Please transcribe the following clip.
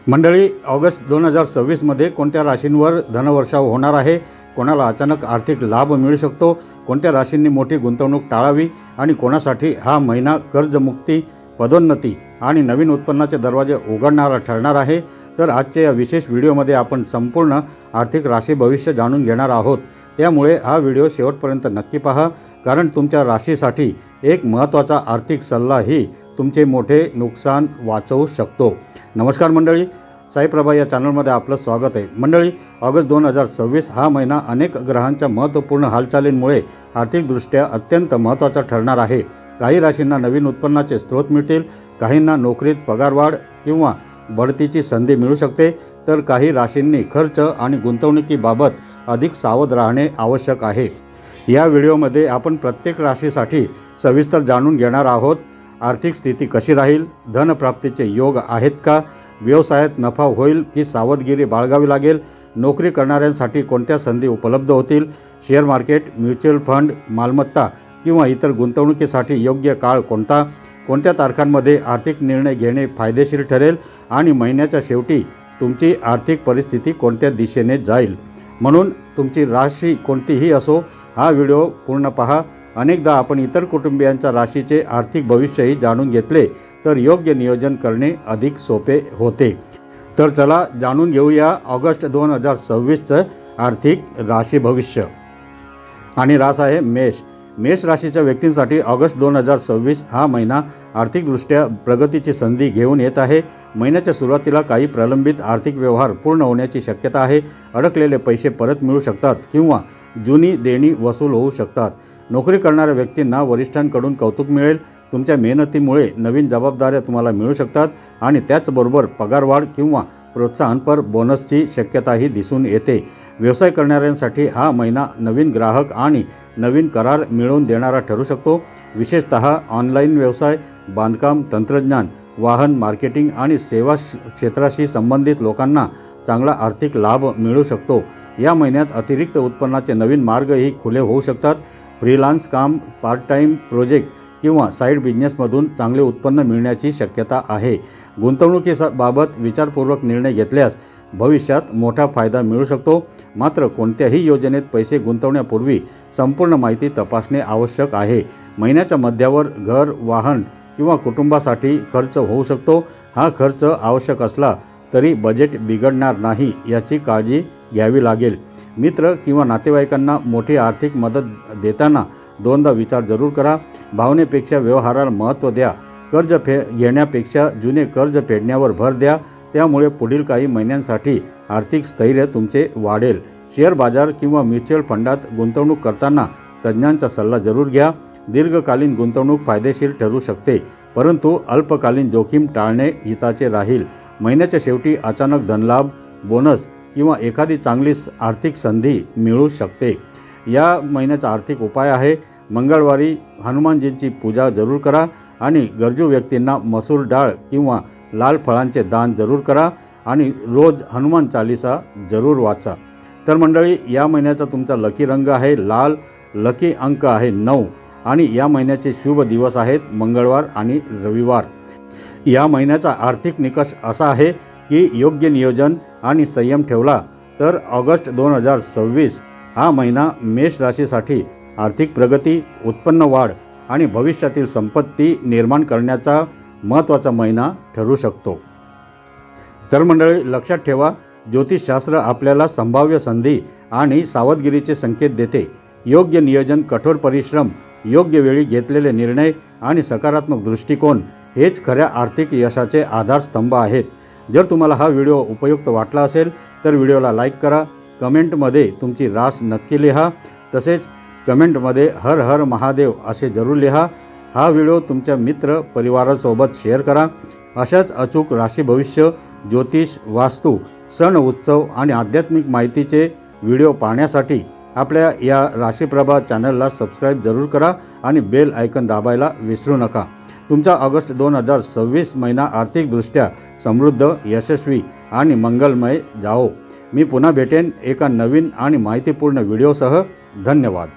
मंडळी, ऑगस्ट 2026मध्ये कोणत्या राशींवर धनवर्षाव होणार आहे, कोणाला अचानक आर्थिक लाभ मिळू शकतो, कोणत्या राशींनी मोठी गुंतवणूक टाळावी आणि कोणासाठी हा महिना कर्जमुक्ती, पदोन्नती आणि नवीन उत्पन्नाचे दरवाजे उघडणारा ठरणार आहे। तर आजच्या या विशेष व्हिडिओमध्ये आपण संपूर्ण आर्थिक राशी भविष्य जाणून घेणार आहोत। त्यामुळे हा व्हिडिओ शेवटपर्यंत नक्की पहा, कारण तुमच्या राशीसाठी एक महत्त्वाचा आर्थिक सल्लाही तुमचे मोठे नुकसान वाचवू शकतो। नमस्कार मंडळी, साईप्रभा या चॅनलमध्ये आपलं स्वागत आहे। मंडळी, ऑगस्ट 2026 हा महिना अनेक ग्रहांच्या महत्त्वपूर्ण हालचालींमुळे आर्थिकदृष्ट्या अत्यंत महत्त्वाचा ठरणार आहे। काही राशींना नवीन उत्पन्नाचे स्रोत मिळतील, काहींना नोकरीत पगारवाढ किंवा बढतीची संधी मिळू शकते, तर काही राशींनी खर्च आणि गुंतवणुकीबाबत अधिक सावध राहणे आवश्यक आहे। या व्हिडिओमध्ये आपण प्रत्येक राशीसाठी सविस्तर जाणून घेणार आहोत। आर्थिक स्थिती कशी राहील, धनप्राप्तीचे योग आहेत का, व्यवसायात नफा होईल की सावधगिरी बाळगावी लागेल, नोकरी करणाऱ्यांसाठी कोणत्या संधी उपलब्ध होतील, शेअर मार्केट, म्युच्युअल फंड, मालमत्ता किंवा इतर गुंतवणुकीसाठी योग्य काळ कोणता, कोणत्या तारखांमध्ये आर्थिक निर्णय घेणे फायदेशीर ठरेल आणि महिन्याच्या शेवटी तुमची आर्थिक परिस्थिती कोणत्या दिशेने जाईल। म्हणून तुमची राशी कोणतीही असो, हा व्हिडिओ पूर्ण पहा। अनेकदा आपण इतर कुटुंबियांच्या राशीचे आर्थिक भविष्यही जाणून घेतले तर योग्य नियोजन करणे अधिक सोपे होते। तर चला जाणून घेऊया ऑगस्ट 2026चं आर्थिक राशी भविष्य। आणि रास आहे मेष। मेष राशीच्या व्यक्तींसाठी ऑगस्ट 2026 हा महिना आर्थिकदृष्ट्या प्रगतीची संधी घेऊन येत आहे। महिन्याच्या सुरुवातीला काही प्रलंबित आर्थिक व्यवहार पूर्ण होण्याची शक्यता आहे। अडकलेले पैसे परत मिळू शकतात किंवा जुनी देणी वसूल होऊ शकतात। नोकरी करणाऱ्या व्यक्तींना वरिष्ठांकडून कौतुक मिळेल। तुमच्या मेहनतीमुळे नवीन जबाबदाऱ्या तुम्हाला मिळू शकतात आणि त्याचबरोबर पगारवाढ किंवा प्रोत्साहनपर बोनसची शक्यताही दिसून येते। व्यवसाय करणाऱ्यांसाठी हा महिना नवीन ग्राहक आणि नवीन करार मिळवून देणारा ठरू शकतो। विशेषतः ऑनलाईन व्यवसाय, बांधकाम, तंत्रज्ञान, वाहन, मार्केटिंग आणि सेवा क्षेत्राशी संबंधित लोकांना चांगला आर्थिक लाभ मिळू शकतो। या महिन्यात अतिरिक्त उत्पन्नाचे नवीन मार्गही खुले होऊ शकतात। फ्रीलान्स काम, पार्ट टाईम प्रोजेक्ट किंवा साईड बिझनेसमधून चांगले उत्पन्न मिळण्याची शक्यता आहे। गुंतवणुकीबाबत विचारपूर्वक निर्णय घेतल्यास भविष्यात मोठा फायदा मिळू शकतो। मात्र कोणत्याही योजनेत पैसे गुंतवण्यापूर्वी संपूर्ण माहिती तपासणे आवश्यक आहे। महिन्याच्या मध्यावर घर, वाहन किंवा कुटुंबासाठी खर्च होऊ शकतो। हा खर्च आवश्यक असला तरी बजेट बिघडणार नाही याची काळजी घ्यावी लागेल। मित्र किंवा नातेवाईकांना मोठी आर्थिक मदत देताना दोनदा विचार जरूर करा। भावनेपेक्षा व्यवहाराला महत्त्व द्या। कर्ज घेण्यापेक्षा जुने कर्ज फेडण्यावर भर द्या, त्यामुळे पुढील काही महिन्यांसाठी आर्थिक स्थैर्य तुमचे वाढेल। शेअर बाजार किंवा म्युच्युअल फंडात गुंतवणूक करताना तज्ज्ञांचा सल्ला जरूर घ्या। दीर्घकालीन गुंतवणूक फायदेशीर ठरू शकते, परंतु अल्पकालीन जोखीम टाळणे हिताचे राहील। महिन्याच्या शेवटी अचानक धनलाभ, बोनस किंवा एखादी चांगली आर्थिक संधी मिळू शकते। या महिन्याचा आर्थिक उपाय आहे, मंगळवारी हनुमानजींची पूजा जरूर करा आणि गरजू व्यक्तींना मसूर डाळ किंवा लाल फळांचे दान जरूर करा आणि रोज हनुमान चालीसा जरूर वाचा। तर मंडळी, या महिन्याचा तुमचा लकी रंग आहे लाल, लकी अंक आहे 9 आणि या महिन्याचे शुभ दिवस आहेत मंगळवार आणि रविवार। या महिन्याचा आर्थिक निकष असा आहे की योग्य नियोजन आणि संयम ठेवला तर ऑगस्ट 2026 हा महिना मेष राशीसाठी आर्थिक प्रगती, उत्पन्न वाढ आणि भविष्यातील संपत्ती निर्माण करण्याचा महत्त्वाचा महिना ठरू शकतो। तर मंडळी, लक्षात ठेवा, ज्योतिषशास्त्र आपल्याला संभाव्य संधी आणि सावधगिरीचे संकेत देते। योग्य नियोजन, कठोर परिश्रम, योग्य वेळी घेतलेले निर्णय आणि सकारात्मक दृष्टिकोन हेच खऱ्या आर्थिक यशाचे आधारस्तंभ आहेत। जर तुम्हाला हा व्हिडिओ उपयुक्त वाटला असेल तर व्हिडिओला लाईक करा, कमेंटमध्ये तुमची रास नक्की लिहा, तसेच कमेंटमध्ये हर हर महादेव असे जरूर लिहा। हा व्हिडिओ तुमच्या मित्र परिवारासोबत शेअर करा। अशाच अचूक राशी भविष्य, ज्योतिष, वास्तू, सण, उत्सव आणि आध्यात्मिक माहितीचे व्हिडिओ पाहण्यासाठी आपल्या या राशीप्रभा चॅनलला सबस्क्राईब जरूर करा आणि बेल आयकॉन दाबायला विसरू नका। तुमचा ऑगस्ट 2026 महिना आर्थिकदृष्ट्या समृद्ध, यशस्वी आणि मंगलमय जाओ। मी पुन्हा भेटेन एका नवीन आणि माहितीपूर्ण व्हिडिओसह। धन्यवाद।